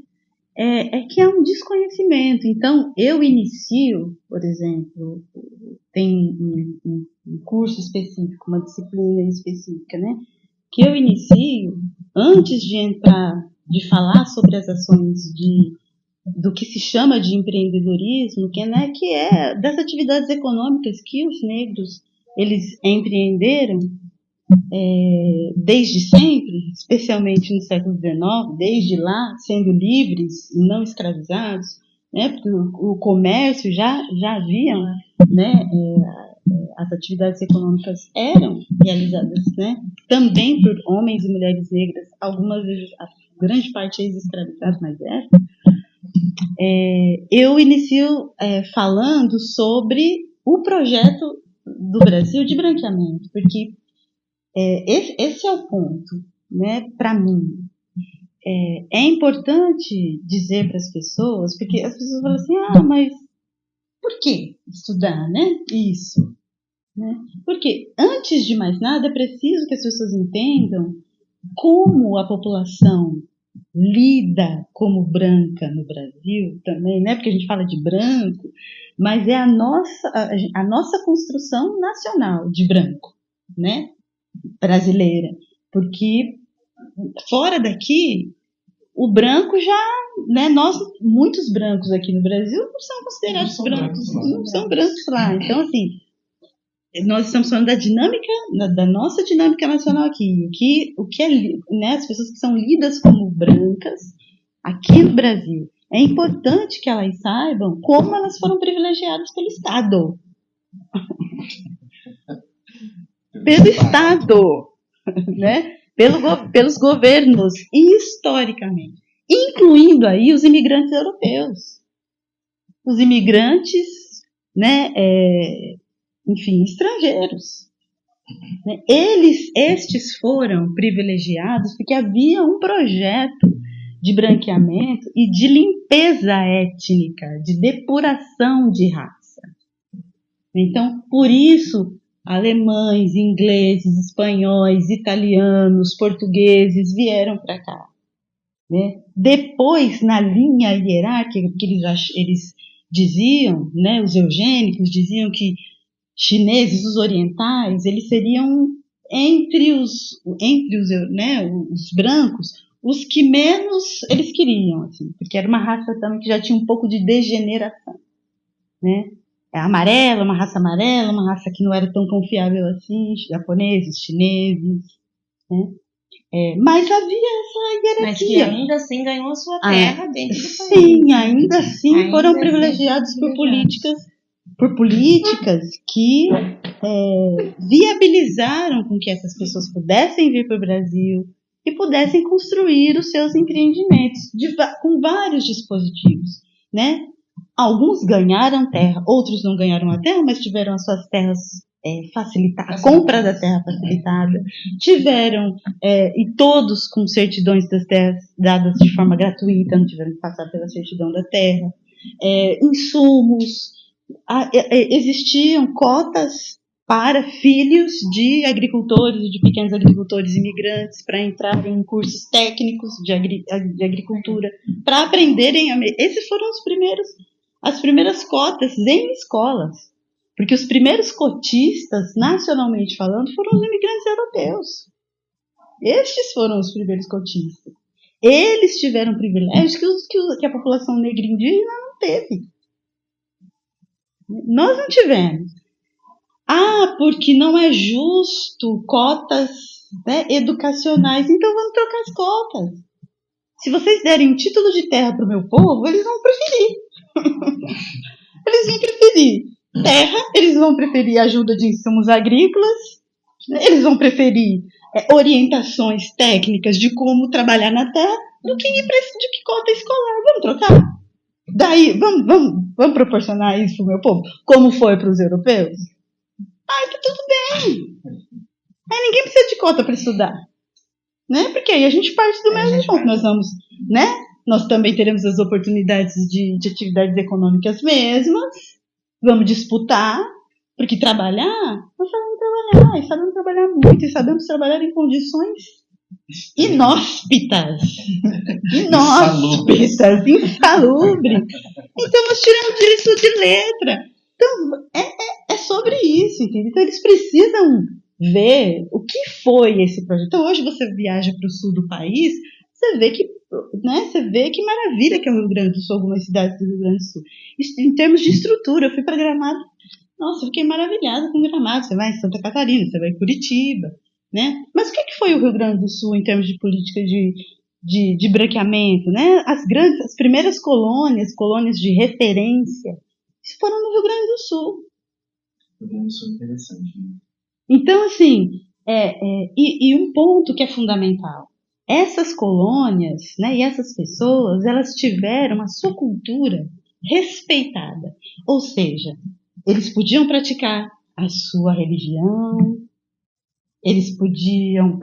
é que há um desconhecimento. Então, eu inicio, por exemplo, tem um curso específico, uma disciplina específica, né? Que eu inicio antes de entrar, de falar sobre as ações do que se chama de empreendedorismo, né, que é das atividades econômicas que os negros eles empreenderam desde sempre, especialmente no século XIX, desde lá, sendo livres e não escravizados, né, porque o comércio já havia, né, as atividades econômicas eram realizadas, né, também por homens e mulheres negras, algumas vezes, a grande parte ex-escravizados, mas eu inicio falando sobre o projeto do Brasil de branqueamento, porque esse é o ponto, né, para mim. É importante dizer para as pessoas, porque as pessoas falam assim, mas por que estudar, né? Isso. Né? Porque, antes de mais nada, é preciso que as pessoas entendam como a população lida como branca no Brasil também, né? Porque a gente fala de branco, mas é a nossa construção nacional de branco, né? Brasileira. Porque fora daqui, o branco já, né? Muitos brancos aqui no Brasil não são considerados brancos, não são brancos lá. Então, assim, nós estamos falando da dinâmica, da nossa dinâmica nacional aqui. O que é, né, as pessoas que são lidas como brancas aqui no Brasil. É importante que elas saibam como elas foram privilegiadas pelo Estado. Pelo Estado, né? Pelos governos, historicamente. Incluindo aí os imigrantes europeus. Os imigrantes, né, enfim, estrangeiros. Estes foram privilegiados porque havia um projeto de branqueamento e de limpeza étnica, de depuração de raça. Então, por isso, alemães, ingleses, espanhóis, italianos, portugueses vieram para cá. Né? Depois, na linha hierárquica, que eles diziam, né, os eugênicos diziam que chineses, os orientais, eles seriam entre os brancos, os que menos eles queriam, assim, porque era uma raça também que já tinha um pouco de degeneração, né? Uma raça amarela, uma raça que não era tão confiável assim, japoneses, chineses, né? Mas havia essa hierarquia. Mas que ainda assim ganhou a sua terra dentro do país. Sim, ainda assim foram privilegiados por políticas que viabilizaram com que essas pessoas pudessem vir para o Brasil e pudessem construir os seus empreendimentos com vários dispositivos, né? Alguns ganharam terra, outros não ganharam a terra, mas tiveram as suas terras facilitadas, a compra da terra facilitada, tiveram, e todos com certidões das terras dadas de forma gratuita, não tiveram que passar pela certidão da terra, insumos, existiam cotas para filhos de agricultores, de pequenos agricultores imigrantes, para entrarem em cursos técnicos de agricultura, para aprenderem esses foram as primeiras cotas em escolas, porque os primeiros cotistas, nacionalmente falando, foram os imigrantes europeus. Estes foram os primeiros cotistas. Eles tiveram privilégios que a população negra e indígena não teve. Nós não tivemos. Porque não é justo cotas, né, educacionais, então vamos trocar as cotas. Se vocês derem um título de terra para o meu povo, eles vão preferir. Eles vão preferir terra, eles vão preferir ajuda de insumos agrícolas, eles vão preferir orientações técnicas de como trabalhar na terra do que ir para de cota escolar. Vamos trocar? Daí, vamos proporcionar isso para o meu povo, como foi para os europeus? Tá tudo bem. Aí ninguém precisa de cota para estudar, né? Porque aí a gente parte do mesmo ponto. Nós vamos, né? Nós também teremos as oportunidades de atividades econômicas mesmas. Vamos disputar, porque trabalhar, nós sabemos trabalhar, e sabemos trabalhar muito, e sabemos trabalhar em condições inóspitas, insalubre. Então nós tiramos isso de letra. Então é sobre isso, entendeu? Então eles precisam ver o que foi esse projeto. Então hoje você viaja para o sul do país, você vê que, né, você vê que maravilha que é o Rio Grande do Sul, algumas cidades do Rio Grande do Sul. Em termos de estrutura, eu fui para Gramado, nossa, eu fiquei maravilhada com Gramado. Você vai em Santa Catarina, você vai em Curitiba, né? Mas o que foi o Rio Grande do Sul em termos de política de branqueamento, né? As primeiras colônias de referência, foram no Rio Grande do Sul. Rio Grande do Sul é interessante, né? Então, assim, e um ponto que é fundamental, essas colônias, né, e essas pessoas, elas tiveram a sua cultura respeitada. Ou seja, eles podiam praticar a sua religião, eles podiam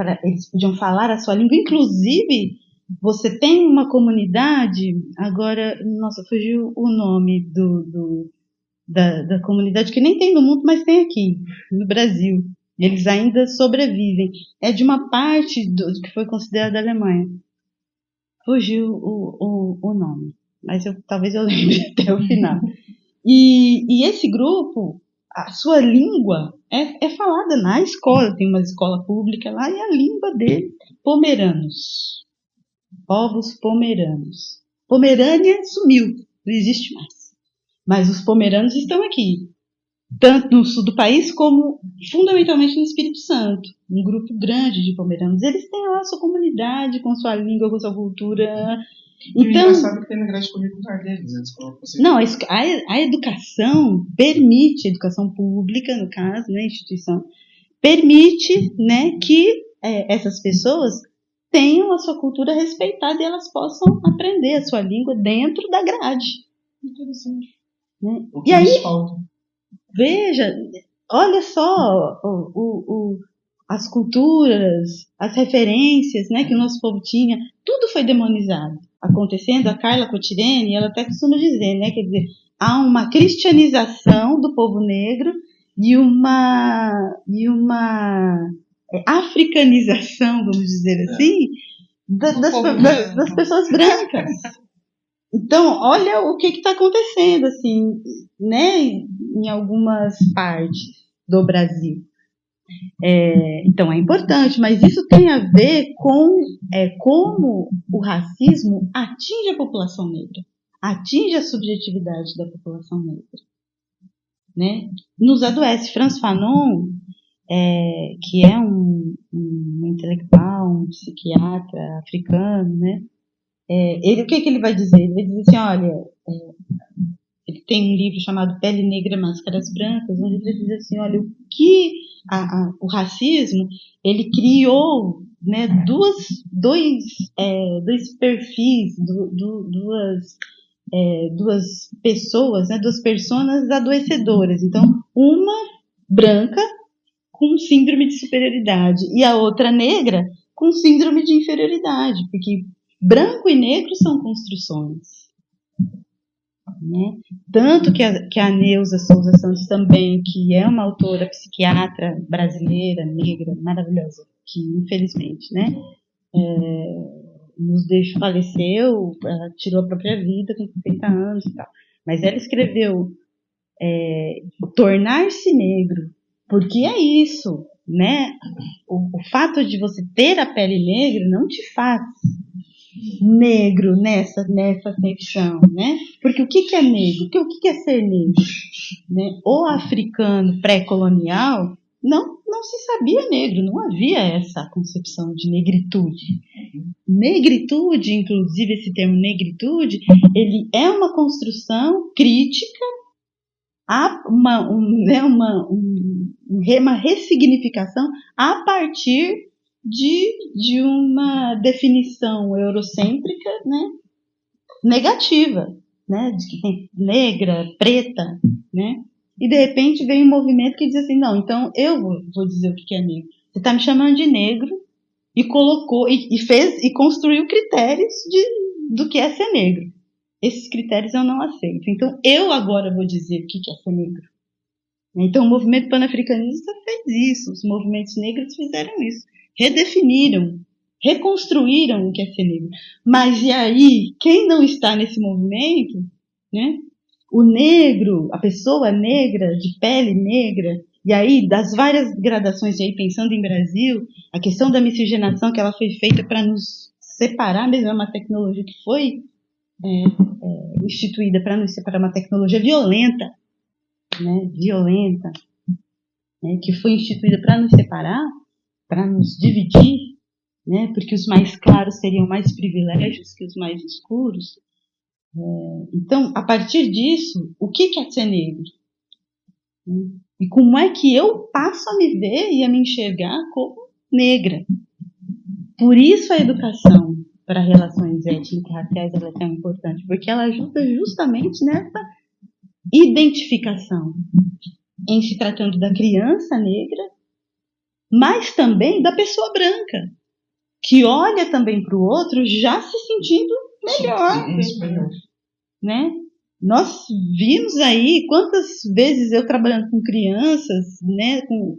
falar a sua língua. Inclusive, você tem uma comunidade, agora, nossa, fugiu o nome da comunidade, que nem tem no mundo, mas tem aqui, no Brasil. Eles ainda sobrevivem. É de uma parte do que foi considerada a Alemanha. Fugiu o nome, mas talvez eu lembre até o final. E esse grupo, a sua língua é falada na escola, tem uma escola pública lá, e a língua dele, pomeranos. Povos pomeranos. Pomerânia sumiu, não existe mais. Mas os pomeranos estão aqui, tanto no sul do país como fundamentalmente no Espírito Santo. Um grupo grande de pomeranos. Eles têm lá a sua comunidade, com sua língua, com sua cultura. Então, e o engraçado é que tem na grade curricular deles. Eles colocam assim. Não, a educação permite, a educação pública, no caso, né, a instituição, permite, né, que essas pessoas tenham a sua cultura respeitada e elas possam aprender a sua língua dentro da grade. Interessante. Né? O que e aí, falta? Veja, olha só as culturas, as referências, né, que o nosso povo tinha, tudo foi demonizado. Acontecendo, a Carla Cotirene, ela até costuma dizer, né, quer dizer, há uma cristianização do povo negro e uma africanização, vamos dizer assim, das pessoas brancas. Então, olha o que está acontecendo, assim, né, em algumas partes do Brasil. Então, é importante, mas isso tem a ver com como o racismo atinge a população negra, atinge a subjetividade da população negra. Né? Nos adoece. Franz Fanon, que é um intelectual, um psiquiatra africano, né? O que ele vai dizer? Ele vai dizer assim, olha, ele tem um livro chamado Pele Negra, Máscaras Brancas, onde ele diz assim, olha, o que o racismo, ele criou, né, dois perfis, duas pessoas, né, duas personas adoecedoras. Então, uma branca com síndrome de superioridade e a outra negra com síndrome de inferioridade, porque branco e negro são construções. Né? Tanto que a Neuza Souza Santos também, que é uma autora psiquiatra brasileira, negra, maravilhosa, que infelizmente, né, nos deixou, faleceu, ela tirou a própria vida com 50 anos e tal. Mas ela escreveu Tornar-se Negro, porque é isso, né? O fato de você ter a pele negra não te faz negro nessa acepção, né? Porque o que é negro? O que é ser negro? Né? O africano pré-colonial não se sabia negro, não havia essa concepção de negritude. Negritude, inclusive esse termo negritude, ele é uma construção crítica a uma ressignificação a partir de uma definição eurocêntrica, né, negativa, né, de que tem negra, preta, né, e de repente vem um movimento que diz assim, não, então eu vou dizer o que é negro. Você está me chamando de negro e colocou e construiu critérios do que é ser negro. Esses critérios eu não aceito. Então eu agora vou dizer o que é ser negro. Então o movimento panafricanista fez isso, os movimentos negros fizeram isso. Redefiniram reconstruíram o que é ser negro. Mas e aí, quem não está nesse movimento, né? O negro, a pessoa negra, de pele negra, e aí das várias gradações, e aí pensando em Brasil, a questão da miscigenação que ela foi feita para nos separar, mesmo é uma tecnologia que foi instituída para nos separar, uma tecnologia violenta, né? Violenta, né? Que foi instituída para nos separar, para nos dividir, né? Porque os mais claros teriam mais privilégios que os mais escuros. Então, a partir disso, o que é ser negro? E como é que eu passo a me ver e a me enxergar como negra? Por isso a educação para relações étnico-raciais ela é tão importante, porque ela ajuda justamente nessa identificação, em se tratando da criança negra, mas também da pessoa branca, que olha também para o outro já se sentindo melhor, né? Nós vimos aí quantas vezes eu trabalhando com crianças, né, com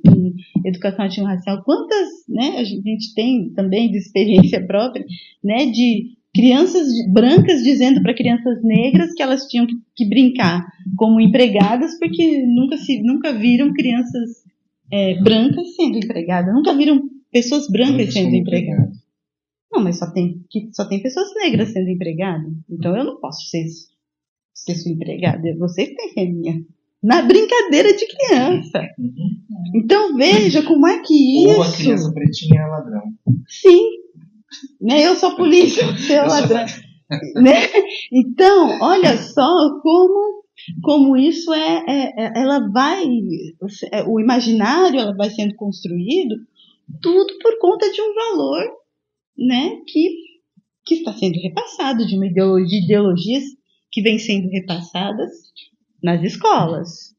educação étnico-racial, quantas, né, a gente tem também de experiência própria, né, de crianças brancas dizendo para crianças negras que elas tinham que brincar como empregadas porque nunca viram crianças brancas sendo empregadas, nunca viram pessoas brancas sendo empregadas. Não, mas só tem pessoas negras sendo empregadas. Então eu não posso ser sua empregada. É você que tem minha. Na brincadeira de criança. Então veja como é que isso... Ou a criança pretinha é ladrão. Sim. Né? Eu sou polícia, você é ladrão. Né? Então, olha só como isso ela vai... O imaginário ela vai sendo construído tudo por conta de um valor, né, que está sendo repassado, de ideologias que vêm sendo repassadas nas escolas,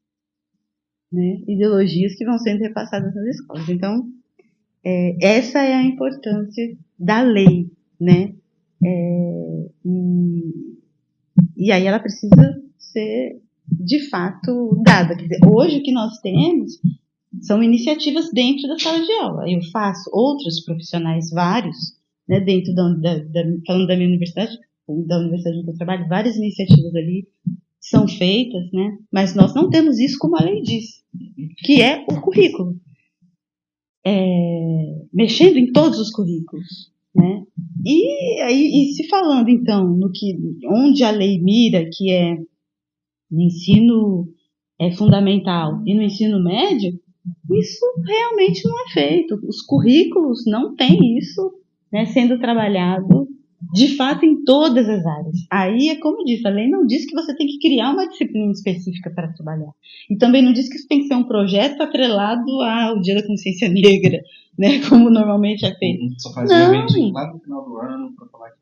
né, ideologias que vão sendo repassadas nas escolas. Então, essa é a importância da lei, né, e aí ela precisa ser, de fato, dada. Quer dizer, hoje o que nós temos são iniciativas dentro da sala de aula. Eu faço outros profissionais, vários, né, dentro falando da minha universidade, da universidade onde eu trabalho, várias iniciativas ali são feitas, né, mas nós não temos isso como a lei diz, que é o currículo. Mexendo em todos os currículos, né, e se falando, então, onde a lei mira, que é no ensino fundamental e no ensino médio, isso realmente não é feito. Os currículos não têm isso, né, sendo trabalhado de fato em todas as áreas. Aí é como disse, a lei não diz que você tem que criar uma disciplina específica para trabalhar. E também não diz que isso tem que ser um projeto atrelado ao Dia da Consciência Negra, né, como normalmente é feito. Só faz um evento lá no final do ano para falar que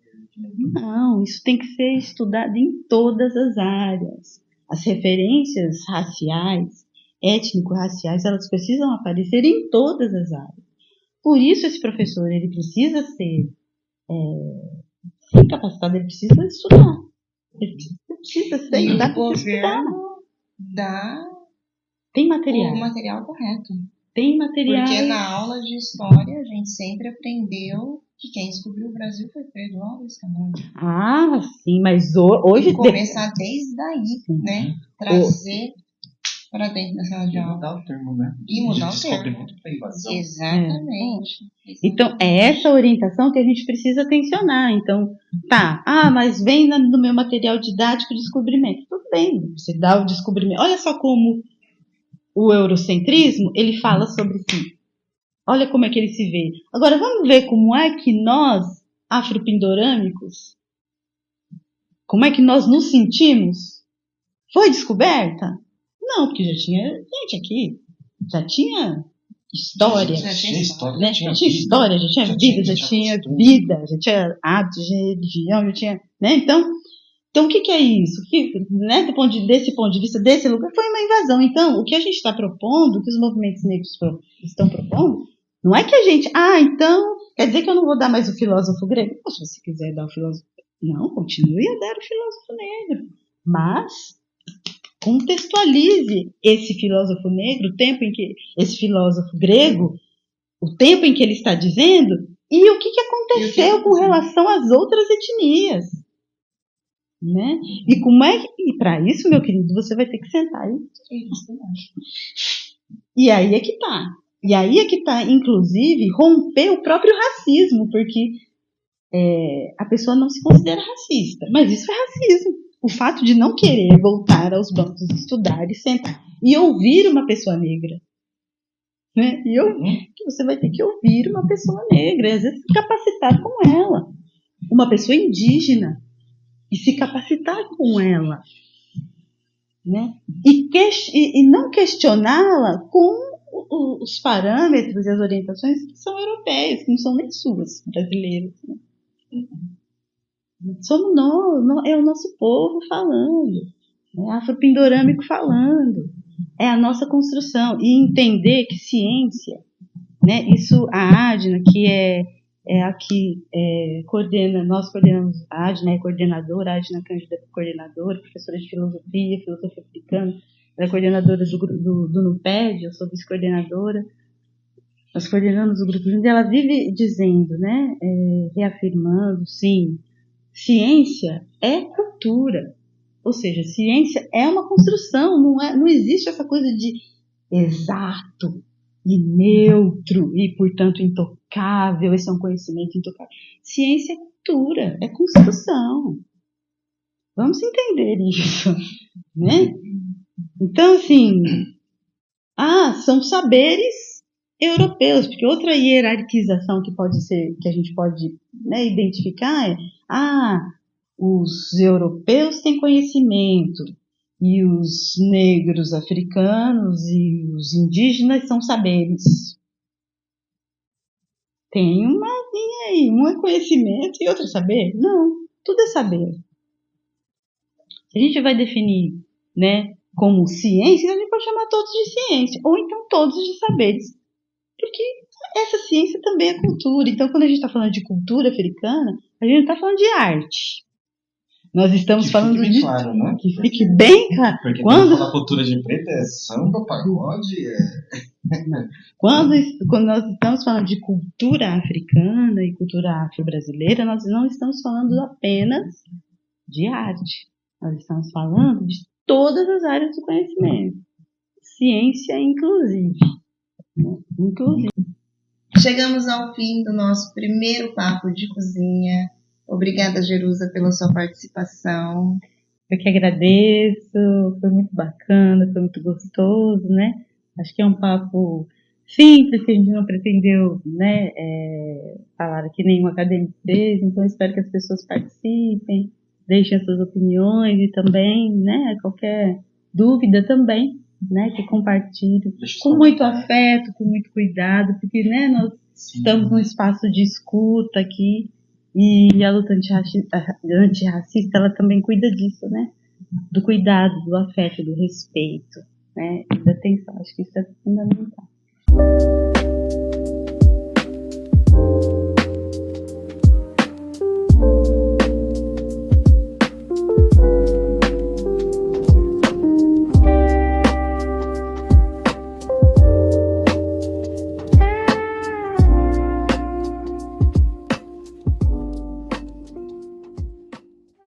não, isso tem que ser estudado em todas as áreas. As referências raciais, étnico-raciais, elas precisam aparecer em todas as áreas. Por isso esse professor, ele precisa ser capacitado, ele precisa estudar. Ele precisa ser, e dá o para estudar. Tem material. O material correto. Tem material. Porque na aula de história a gente sempre aprendeu que quem descobriu o Brasil foi Pedro Álvares Cabral. Ah, sim, mas hoje... E começar desde daí, né? Trazer para dentro da sala de aula. E mudar o termo, né? E mudar o termo. Exatamente. Então, é essa orientação que a gente precisa atencionar. Então, mas vem no meu material didático descobrimento. Tudo bem, você dá o descobrimento. Olha só como o eurocentrismo, ele fala sobre si. Olha como é que ele se vê. Agora, vamos ver como é que nós, afropindorâmicos, como é que nós nos sentimos? Foi descoberta? Não, porque já tinha gente aqui. Já tinha história. Já tinha história, já tinha vida, já tinha hábitos, religião, já tinha... Né? Então, o que é isso? Né, desse ponto de vista, desse lugar, foi uma invasão. Então, o que a gente está propondo, o que os movimentos negros estão propondo, não é que a gente... então, quer dizer que eu não vou dar mais o filósofo grego? Se você quiser dar o filósofo... Não, continue a dar o filósofo negro. Mas contextualize esse filósofo negro, esse filósofo grego, o tempo em que ele está dizendo, E o que aconteceu com relação às outras etnias? Né? E como é que, e para isso, meu querido, você vai ter que sentar e aí é que tá. E aí é que tá, inclusive, romper o próprio racismo, porque a pessoa não se considera racista, mas isso é racismo. O fato de não querer voltar aos bancos, estudar e sentar e ouvir uma pessoa negra. Né? Que você vai ter que ouvir uma pessoa negra, e às vezes se capacitar com ela. Uma pessoa indígena, e se capacitar com ela. Né? E não questioná-la com os parâmetros e as orientações que são europeias, que não são nem suas, brasileiras. Né? Somos nós, é o nosso povo falando, é afropindorâmico falando, é a nossa construção. E entender que ciência, né, isso a Adna, que é a que coordena, nós coordenamos a Adna, é coordenadora, a Adna Cândida é coordenadora, professora de filosofia africana, ela é coordenadora do NUPED, eu sou vice-coordenadora. Nós coordenamos o grupo junto, e ela vive dizendo, né, reafirmando, sim, ciência é cultura. Ou seja, ciência é uma construção, não existe essa coisa de exato e neutro e, portanto, intocável. Esse é um conhecimento intocável. Ciência é cultura, é construção. Vamos entender isso, né? Então, assim, são saberes europeus, porque outra hierarquização que a gente pode, né, identificar é os europeus têm conhecimento e os negros africanos e os indígenas são saberes. Tem uma linha aí, um é conhecimento e outro é saber? Não, tudo é saber. Se a gente vai definir, né, como ciência, a gente pode chamar todos de ciência, ou então todos de saberes. Porque essa ciência também é cultura. Então, quando a gente está falando de cultura africana, a gente não está falando de arte. Nós estamos falando bem claro, né? Que fique bem claro. Porque quando fala cultura de preto é samba, pagode, Quando nós estamos falando de cultura africana e cultura afro-brasileira, nós não estamos falando apenas de arte. Nós estamos falando de todas as áreas do conhecimento. Ciência, inclusive. Chegamos ao fim do nosso primeiro papo de cozinha. Obrigada, Jerusa, pela sua participação. Eu que agradeço, foi muito bacana, foi muito gostoso, né? Acho que é um papo simples, que a gente não pretendeu, né, falar aqui nenhum acadêmico fez, então espero que as pessoas participem, deixem as suas opiniões e também, né, qualquer dúvida também, né, que compartilhem com muito afeto, com muito cuidado, porque, né, nós estamos num espaço de escuta aqui, e a luta antirracista, ela também cuida disso, né, do cuidado, do afeto, do respeito, né, e da atenção. Acho que isso é fundamental.